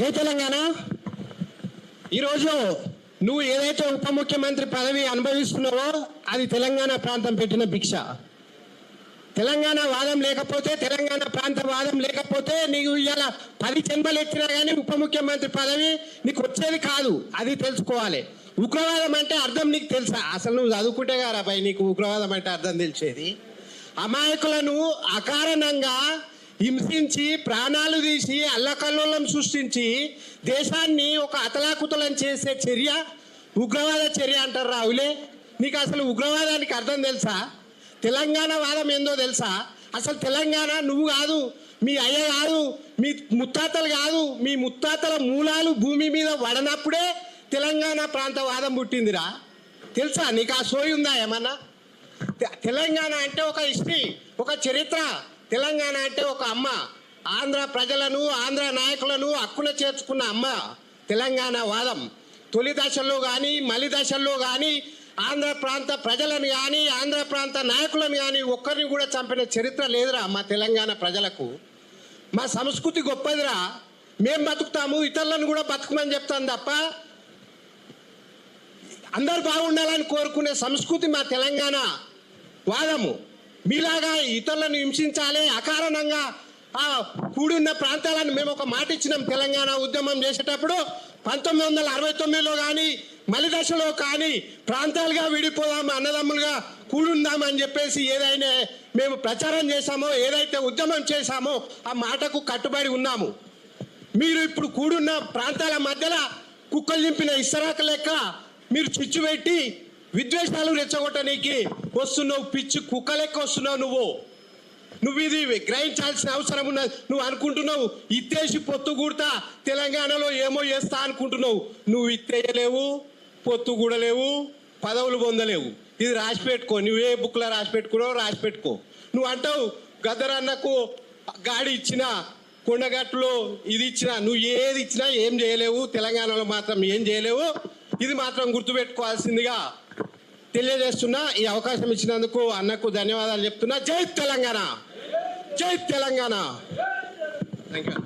జై తెలంగాణ. ఈరోజు నువ్వు ఏదైతే ఉప ముఖ్యమంత్రి పదవి అనుభవిస్తున్నావో అది తెలంగాణ ప్రాంతం పెట్టిన భిక్ష. తెలంగాణ వాదం లేకపోతే, తెలంగాణ ప్రాంత వాదం లేకపోతే నీకు ఇవాళ 10 జన్మలు ఎత్తినా కానీ ఉప ముఖ్యమంత్రి పదవి నీకు వచ్చేది కాదు. అది తెలుసుకోవాలి. ఉగ్రవాదం అంటే అర్థం నీకు తెలుసా? అసలు నువ్వు చదువుకుంటే కదా భయ్ నీకు ఉగ్రవాదం అంటే అర్థం తెలిసేది. అమాయకులను అకారణంగా హింసించి ప్రాణాలు తీసి అల్లకల్లోలం సృష్టించి దేశాన్ని ఒక అతలాకుతలం చేసే చర్య ఉగ్రవాద చర్య అంటారు రావులే. నీకు అసలు ఉగ్రవాదానికి అర్థం తెలుసా? తెలంగాణ వాదం ఏందో తెలుసా? అసలు తెలంగాణ నువ్వు కాదు, మీ అయ్య కాదు, మీ ముత్తాతలు కాదు, మీ ముత్తాతల మూలాలు భూమి మీద పడనప్పుడే తెలంగాణ ప్రాంత వాదం పుట్టిందిరా. తెలుసా నీకు? ఆ సోయి ఉందా ఏమన్నా? తెలంగాణ అంటే ఒక హిస్టరీ, ఒక చరిత్ర. తెలంగాణ అంటే ఒక అమ్మ. ఆంధ్ర ప్రజలను, ఆంధ్ర నాయకులను హక్కున చేర్చుకున్న అమ్మ తెలంగాణ వాదం. తొలి దశల్లో కానీ మలి దశల్లో కానీ ఆంధ్ర ప్రాంత ప్రజలను కానీ ఆంధ్ర ప్రాంత నాయకులను కానీ ఒక్కరిని కూడా చంపిన చరిత్ర లేదురా మా తెలంగాణ ప్రజలకు. మా సంస్కృతి గొప్పదిరా. మేము బతుకుతాము, ఇతరులను కూడా బతుకమని చెప్తాను తప్ప అందరు బాగుండాలని కోరుకునే సంస్కృతి మా తెలంగాణ వాదము. మీలాగా ఇతరులను హింసించాలి అకారణంగా కూడున్న ప్రాంతాలను మేము ఒక మాట ఇచ్చినాం. తెలంగాణ ఉద్యమం చేసేటప్పుడు 1969లో కానీ మలి దశలో కానీ ప్రాంతాలుగా విడిపోదాము, అన్నదమ్ములుగా కూడుందామని చెప్పేసి ఏదైనా మేము ప్రచారం చేశామో, ఏదైతే ఉద్యమం చేశామో ఆ మాటకు కట్టుబడి ఉన్నాము. మీరు ఇప్పుడు కూడున్న ప్రాంతాల మధ్యలో కుక్కలు దింపిన ఇస్తరాక లెక్క మీరు చిచ్చు పెట్టి విద్వేషాలు రెచ్చగొట్టడానికి వస్తున్నావు. పిచ్చి కుక్క లెక్క వస్తున్నావు నువ్వు ఇది గ్రహించాల్సిన అవసరం ఉన్నది. నువ్వు అనుకుంటున్నావు ఇత్తేసి పొత్తు కూడతా తెలంగాణలో ఏమో చేస్తా అనుకుంటున్నావు. నువ్వు ఇత్తేయలేవు, పొత్తు కూడలేవు, పదవులు పొందలేవు. ఇది రాసి పెట్టుకో. నువ్వే బుక్లో రాసి పెట్టుకున్నావు, రాసి పెట్టుకో. నువ్వు అంటావు గద్దరన్నకు గాడి ఇచ్చినా, కొండగట్టులో ఇది ఇచ్చినా, నువ్వు ఏది ఇచ్చినా ఏం చేయలేవు, తెలంగాణలో మాత్రం ఏం చేయలేవు. ఇది మాత్రం గుర్తుపెట్టుకోవాల్సిందిగా తెలియజేస్తున్నా. ఈ అవకాశం ఇచ్చినందుకు అన్నకు ధన్యవాదాలు చెప్తున్నా. జై తెలంగాణ, జై తెలంగాణ. Thank you.